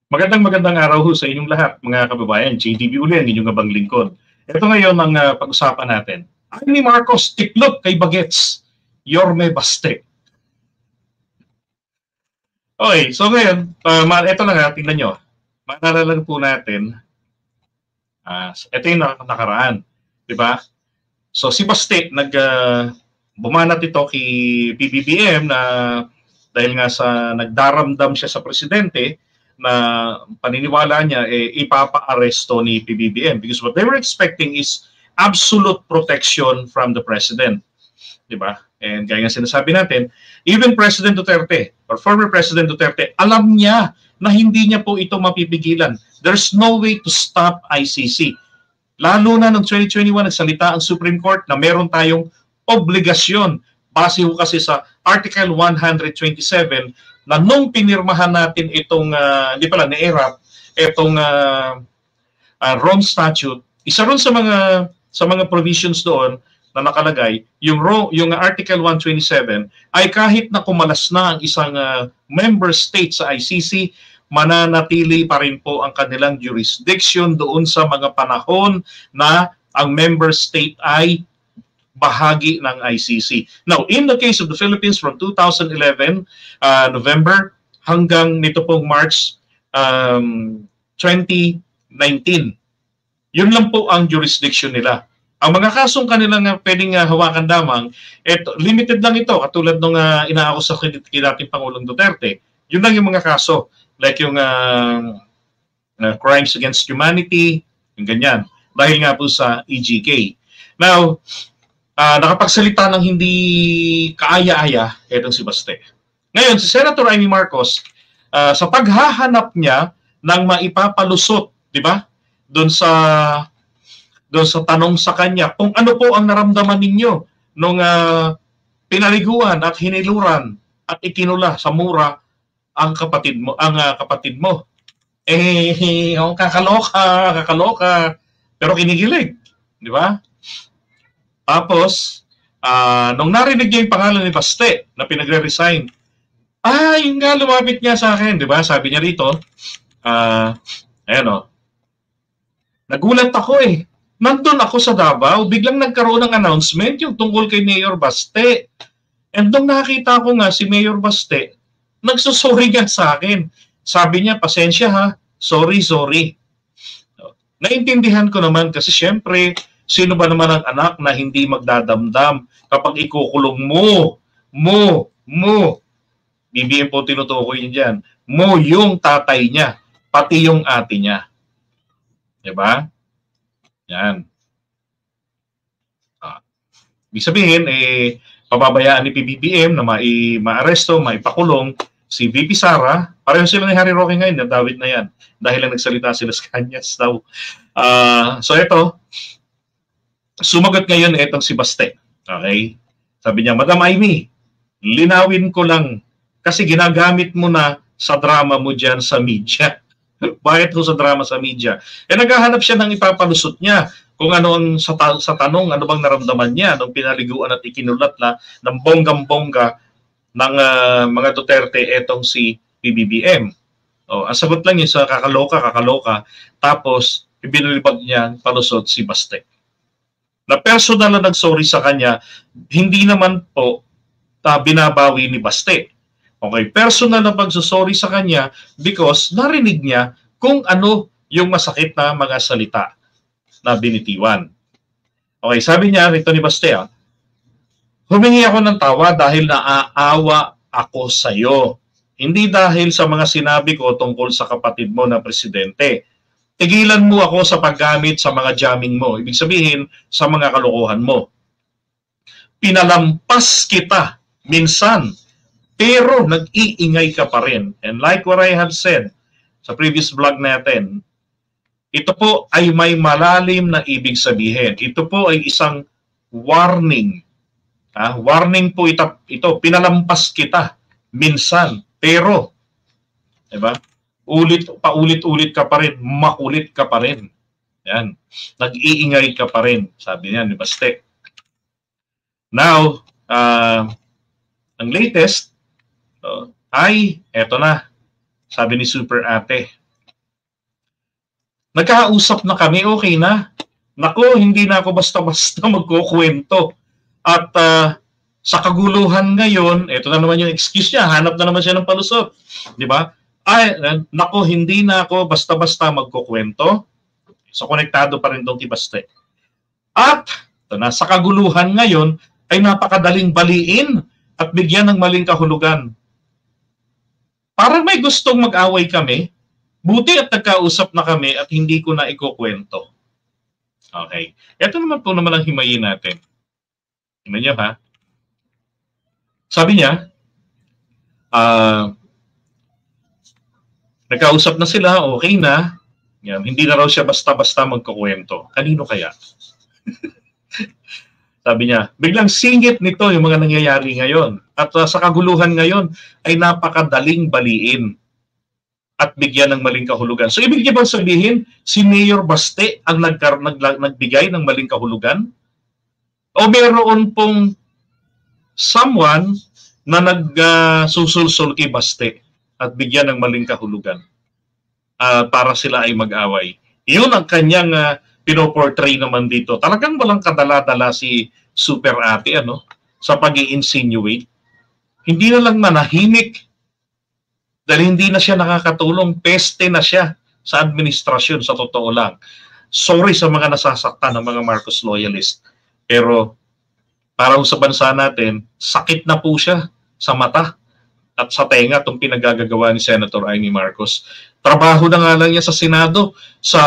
Magandang araw ho sa inyong lahat, mga kababayan. JDB uli ang inyong abang lingkod. Ito ngayon ang pag-usapan natin. Amy Marcos, tiklop kay Bagets, Yorme Baste. Okay, so ngayon, ito na nga, tingnan nyo. Maalala po natin, ito yung nakaraan. Diba? So si Baste, bumanat ito kay PBBM na dahil nga sa nagdaramdam siya sa presidente, na paniniwala niya ipapa-aresto ni PBBM because what they were expecting is absolute protection from the president. Diba? And gaya nga sinasabi natin, even President Duterte or former President Duterte, alam niya na hindi niya po ito mapipigilan. There's no way to stop ICC. Lalo na noong 2021, nagsalita ang Supreme Court na meron tayong obligasyon base ho kasi sa Article 127 na nung pinirmahan natin itong, hindi pala, ni-ERAP, itong Rome Statute, isa ron sa mga provisions doon na nakalagay, yung Article 127 ay kahit na kumalas na ang isang member state sa ICC, mananatili pa rin po ang kanilang jurisdiction doon sa mga panahon na ang member state ay bahagi ng ICC. Now, in the case of the Philippines from 2011, November, hanggang nito pong March 2019, yun lang po ang jurisdiction nila. Ang mga kasong kanilang pwedeng hawakan lamang, limited lang ito, katulad nung inaakusa kay dating Pangulong Duterte. Yun lang yung mga kaso, like yung crimes against humanity, yung ganyan, dahil nga po sa EJK. Now, nakapagsalita ng hindi kaaya-aya itong si Baste. Ngayon, si Senator Amy Marcos, sa paghahanap niya ng maipapalusot, di ba? Doon sa tanong sa kanya, kung ano po ang naramdaman ninyo nung pinaliguan at hiniluran at ikinula sa mura ang kapatid mo. Kakaloka, pero kinikilig, di ba? Tapos, nung narinig niya yung pangalan ni Baste na pinagre-resign, yun nga, lumapit niya sa akin, di ba? Sabi niya rito, ayan o, nagulat ako nandun ako sa Davao, biglang nagkaroon ng announcement yung tungkol kay Mayor Baste. And nung nakita ko nga si Mayor Baste, nagsusorry nga sa akin. Sabi niya, pasensya ha, sorry. Naintindihan ko naman kasi syempre, sino ba naman ang anak na hindi magdadamdam kapag ikukulong mo, BBM po tinutukoy niya dyan, mo yung tatay niya, pati yung ate niya. Diba? Yan. Ibig sabihin, pababayaan ni PBBM na maaresto, maipakulong si VP Sara. Pareho sila ni Harry Roque ngayon, nadawit na yan. Dahil lang nagsalita sila sa kanyas daw. So ito, sumagot ngayon itong si Baste. Okay? Sabi niya, Madam Amy, linawin ko lang kasi ginagamit mo na sa drama mo dyan sa media. Bakit ko sa drama sa media? Naghahanap siya ng ipapalusot niya kung ano ang sa tanong, ano bang naramdaman niya nung pinaliguan at ikinulat na ng bonggang-bongga ng mga Duterte etong si PBBM. Ang sagot lang niya sa kakaloka, tapos ibinilibag niya palusot si Baste. Na personal na nag-sorry sa kanya, hindi naman po binabawi ni Baste. Okay, personal na pagsusorry sa kanya because narinig niya kung ano yung masakit na mga salita na binitiwan. Okay, sabi niya rito ni Baste, humingi ako ng tawa dahil naaawa ako sa iyo. Hindi dahil sa mga sinabi ko tungkol sa kapatid mo na presidente. Tigilan mo ako sa paggamit sa mga jamming mo. Ibig sabihin, sa mga kalokohan mo. Pinalampas kita minsan, pero nag-iingay ka pa rin. And like what I have said sa previous vlog natin, ito po ay may malalim na ibig sabihin. Ito po ay isang warning. Warning po ito. Pinalampas kita minsan, pero, diba? Paulit-ulit ka pa rin, makulit ka pa rin. Yan. Nag-iingay ka pa rin, sabi niya ni Baste. Now, ang latest ay eto na, sabi ni Super Ate. Nagkausap na kami, okay na. Naku, hindi na ako basta-basta magkukwento. At sa kaguluhan ngayon, ito na naman yung excuse niya, hanap na naman siya ng palusot. Di ba? Ay, naku, hindi na ako basta-basta magkukwento. So, konektado pa rin itong Tibaste. At ito na, sa kaguluhan ngayon, ay napakadaling baliin at bigyan ng maling kahulugan. Parang may gustong mag-away kami, buti at nagkausap na kami at hindi ko na ikukwento. Okay. Ito naman po naman ang himayin natin. Tingnan niyo ha. Sabi niya, nagkausap na sila, okay na. Yan, hindi na raw siya basta-basta magkukwento. Kanino kaya? Sabi niya, biglang singit nito yung mga nangyayari ngayon. At sa kaguluhan ngayon ay napakadaling baliin at bigyan ng maling kahulugan. So ibig niya bang sabihin, si Mayor Baste ang nagbigay ng maling kahulugan? O meron pong someone na nagsusulsul kay Baste at bigyan ng maling kahulugan para sila ay mag-away? Yun ang kanyang pinoportray naman dito. Talagang walang kadala-dala si Super Ate sa pag-i-insinuate. Hindi na lang manahimik dahil hindi na siya nakakatulong, peste na siya sa administrasyon, sa totoo lang. Sorry sa mga nasasaktan ng mga Marcos loyalist. Pero para sa bansa natin, sakit na po siya sa mata at sa tenga itong pinagagagawa ni Senator Amy Marcos. Trabaho na nga lang niya sa Senado. Sa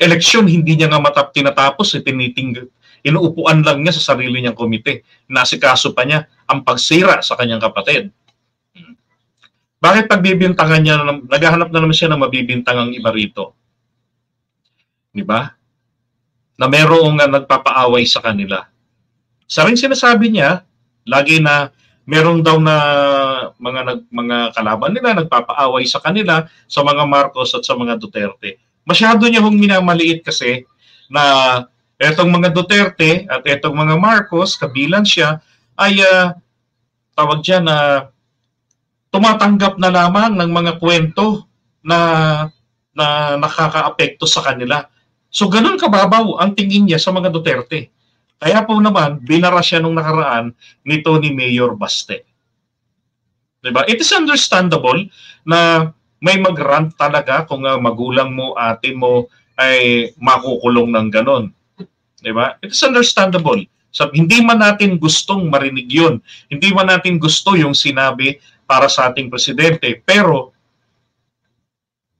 eleksyon, hindi niya nga tinatapos. Inuupuan lang niya sa sarili niyang komite. Nasikaso pa niya ang pagsira sa kanyang kapatid. Bakit pagbibintangan niya, naghahanap na naman siya ng mabibintangang iba rito? Di ba? Na merong nagpapaaway sa kanila. Sa rin sinasabi niya, lagi na merong daw na mga kalaban nila nagpapaaway sa kanila, sa mga Marcos at sa mga Duterte. Masyado niya hong minamaliit kasi na etong mga Duterte at etong mga Marcos, kabilang siya, ay tawag dyan na tumatanggap na lamang ng mga kwento na nakakaapekto sa kanila. So ganun kababaw ang tingin niya sa mga Duterte. Kaya po naman, binara siya nung nakaraan nito ni Mayor Baste. Diba? It is understandable na may mag-rant talaga kung magulang mo, ate mo ay makukulong ng ganon. Diba? It is understandable. So, hindi man natin gustong marinig yun. Hindi man natin gusto yung sinabi para sa ating presidente. Pero,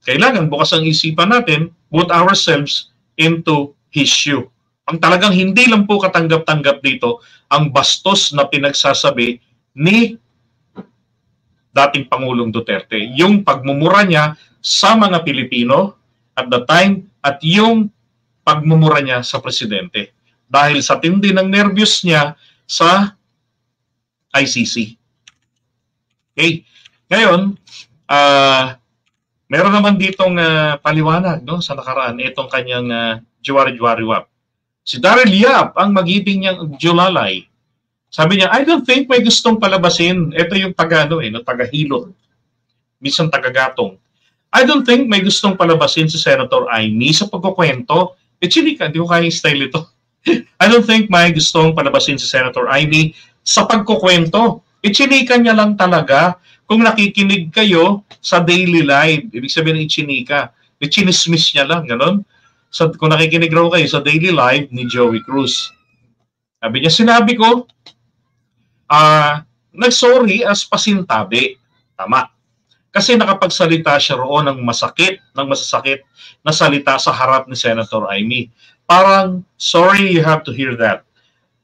kailangan bukas ang isipan natin, put ourselves into his shoe. Ang talagang hindi lang po katanggap-tanggap dito, ang bastos na pinagsasabi ni dating Pangulong Duterte. Yung pagmumura niya sa mga Pilipino at the time at yung pagmumura niya sa presidente. Dahil sa tindi ng nervyos niya sa ICC. Okay. Ngayon, meron naman ditong paliwanag sa nakaraan, itong kanyang Juwari-Juwari Wap. Si Daryl Yap ang magiging niyang Julalay. Sabi niya, I don't think may gustong palabasin. Ito yung taga-hilot. Minsan taga-gatong. I don't think may gustong palabasin si Senator Amy sa pagkukwento. Chinika, hindi ko kaya yung style ito. I don't think may gustong palabasin si Senator Amy sa pagkukwento. Chinika niya lang talaga kung nakikinig kayo sa daily live. Ibig sabihin ng chinika. Chinismiss niya lang, gano'n. So, kung nakikinig raw kayo sa daily live ni Joey Cruz. Sabi niya, sinabi ko, nagsorry as pasintabi. Tama. Kasi nakapagsalita siya roon ng masasakit na salita sa harap ni Senator Amy. Parang, sorry, you have to hear that.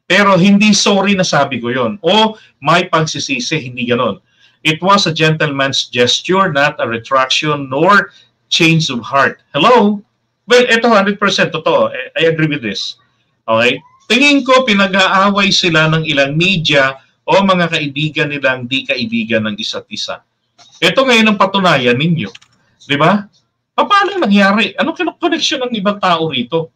Pero hindi sorry na sabi ko yon. O may pagsisisi, hindi ganon. It was a gentleman's gesture, not a retraction nor change of heart. Hello? Well, ito 100% totoo. I agree with this. Okay? Tingin ko pinag-aaway sila ng ilang media o mga kaibigan nilang di kaibigan ng isa't isa. Ito ngayon ang patunayan ninyo. Di ba? Paano nangyari? Anong connection ng ibang tao rito?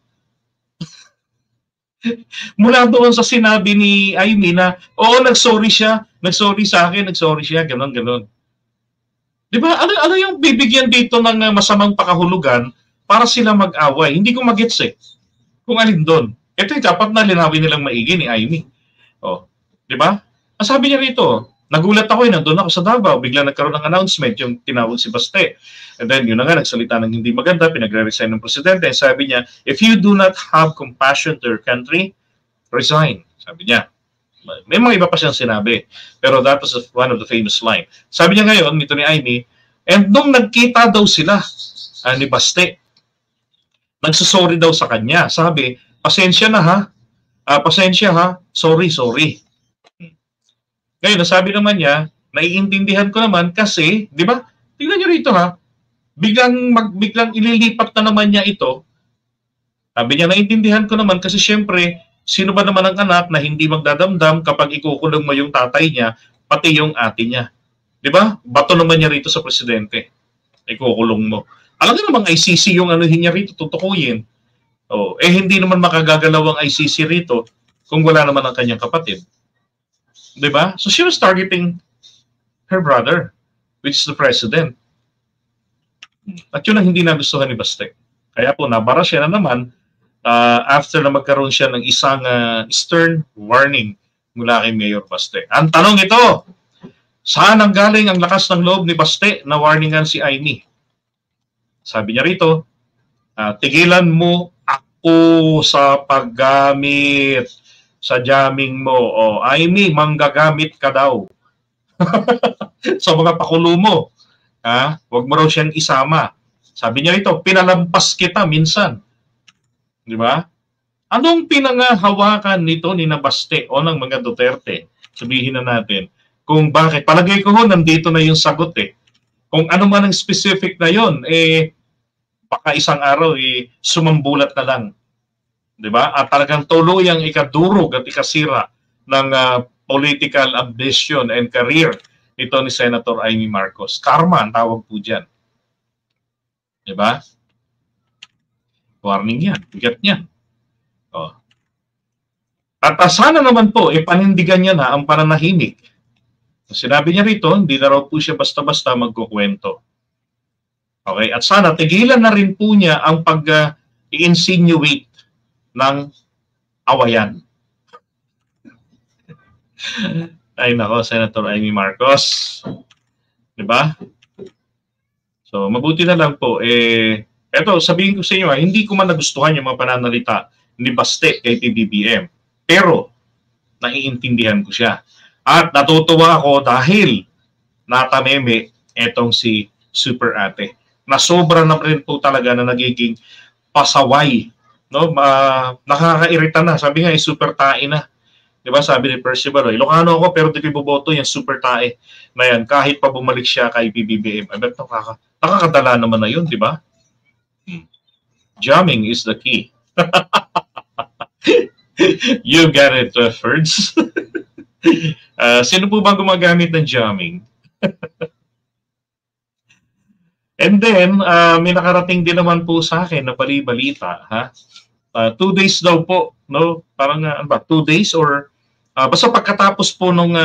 Mula doon sa sinabi ni Amy na, oo, nagsorry siya, nagsorry sa akin, nagsorry siya, ganon. Di ba? Ano yung bibigyan dito ng masamang pakahulugan para sila mag-away. Hindi ko magets kung alin doon. Ito yung dapat na linawin nilang maigi ni Amy. Oh, di ba? Ang sabi niya rito, nagulat ako nandun ako sa Davao, bigla nagkaroon ng announcement yung tinawag si Baste. And then yun na nga, nagsalita ng hindi maganda, pinagre-resign ng presidente. Sabi niya, if you do not have compassion to your country, resign. Sabi niya. May mga iba pa siyang sinabi. Pero that was one of the famous line. Sabi niya ngayon, nito ni Amy, and nung nagkita daw sila ni Baste, nagsusorry daw sa kanya. Sabi, pasensya na ha. Pasensya ha. Sorry. Ngayon, nasabi naman niya, naiintindihan ko naman kasi, di ba? Tingnan niyo rito ha. Biglang ililipat na naman niya ito. Sabi niya, naiintindihan ko naman kasi syempre, sino ba naman ang anak na hindi magdadamdam kapag ikukulong mo yung tatay niya, pati yung ate niya. Di ba? Bato naman niya rito sa presidente. Ikukulong mo. Alam nga namang ICC yung anuhin niya rito, tutukuyin. Oh, hindi naman makagagalaw ang ICC rito kung wala naman ang kanyang kapatid. Di ba? So she was targeting her brother, which is the president. At yun ang hindi nagustuhan ni Baste. Kaya po, nabara siya na naman after na magkaroon siya ng isang stern warning mula kay Mayor Baste. Ang tanong ito, saan ang galing ang lakas ng loob ni Baste na warningan si Amy? Sabi niya rito, tigilan mo ako sa paggamit sa jamming mo. O, Amy, manggagamit ka daw. Sa mga pakulo mo. Huwag mo raw siyang isama. Sabi niya rito, pinalampas kita minsan. Di ba? Anong pinangahawakan nito ni Baste o ng mga Duterte? Sabihin na natin. Kung bakit. Palagay ko nandito na yung sagot Kung ano man ang specific na yon, baka isang araw sumambulat na lang. Diba? At talagang tuluyang ikadurog at ikasira ng political ambition and career nito ni Senator Amy Marcos. Karma ang tawag po dyan. Diba? Warning yan. Bigat niyan. Oh. At sana naman po, panindigan niya na ang pananahimik. Sinabi niya rito, hindi na raw po siya basta-basta magkukwento. Okay? At sana tigilan na rin po niya ang pag-insinuate ng awayan. Ay nako, Senator Amy Marcos. Diba? So, mabuti na lang po. Eto, sabihin ko sa inyo, hindi ko man nagustuhan yung mga pananalita ni Baste kay PBBM. Pero, naiintindihan ko siya. At natutuwa ako dahil natameme etong si Super Ate. Na sobra na rin po talaga na nagiging pasaway. No, nakakairita na. Sabi nga, super tae na. Di ba? Sabi ni Percival, Ilocano ako pero di ko boboto yung super tae na yan kahit pa bumalik siya kay PBBM. Nakakadala naman na yun, di ba? Jamming is the key. You got it, Ferds. Sino po ba gumagamit ng jamming? And then, may nakarating din naman po sa akin na bali-balita, 2 days daw po, no? Parang 2 days or basta pagkatapos po nung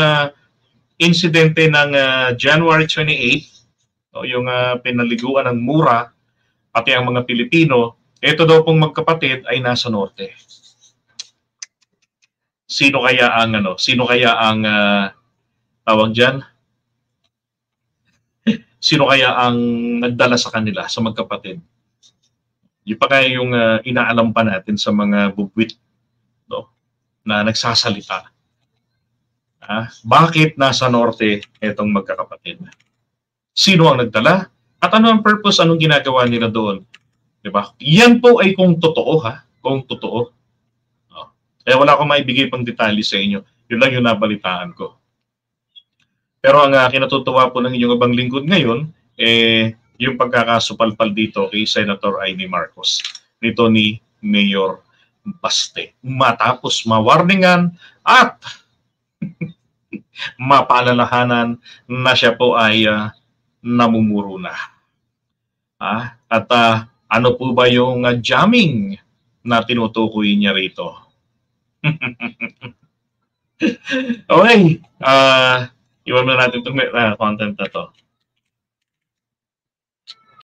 insidente ng January 28, yung pinaliguan ng mura pati ang mga Pilipino, ito daw pong magkapatid ay nasa norte. Sino kaya ang tawag diyan? Sino kaya ang nagdala sa kanila sa magkapatid? Yung pa kaya yung inaalam pa natin sa mga bugwit, no, na nagsasalita. Bakit nasa norte itong magkakapatid? Sino ang nagdala? At ano ang purpose? Anong ginagawa nila doon? Diba? Yan po ay kung totoo, kung totoo. No? Kaya wala akong maibigay pang detalye sa inyo. Yun lang yung nabalitaan ko. Pero ang kinatutuwa po ng inyong ibang lingkod ngayon, yung pagkakasupalpal dito kay Senator Amy Marcos, nito ni Mayor Baste. Matapos mawarningan at mapaalalahanan na siya po ay namumuro na. At ano po ba yung jamming na tinutukoy niya rito? Okay. Iwan na natin itong content na to.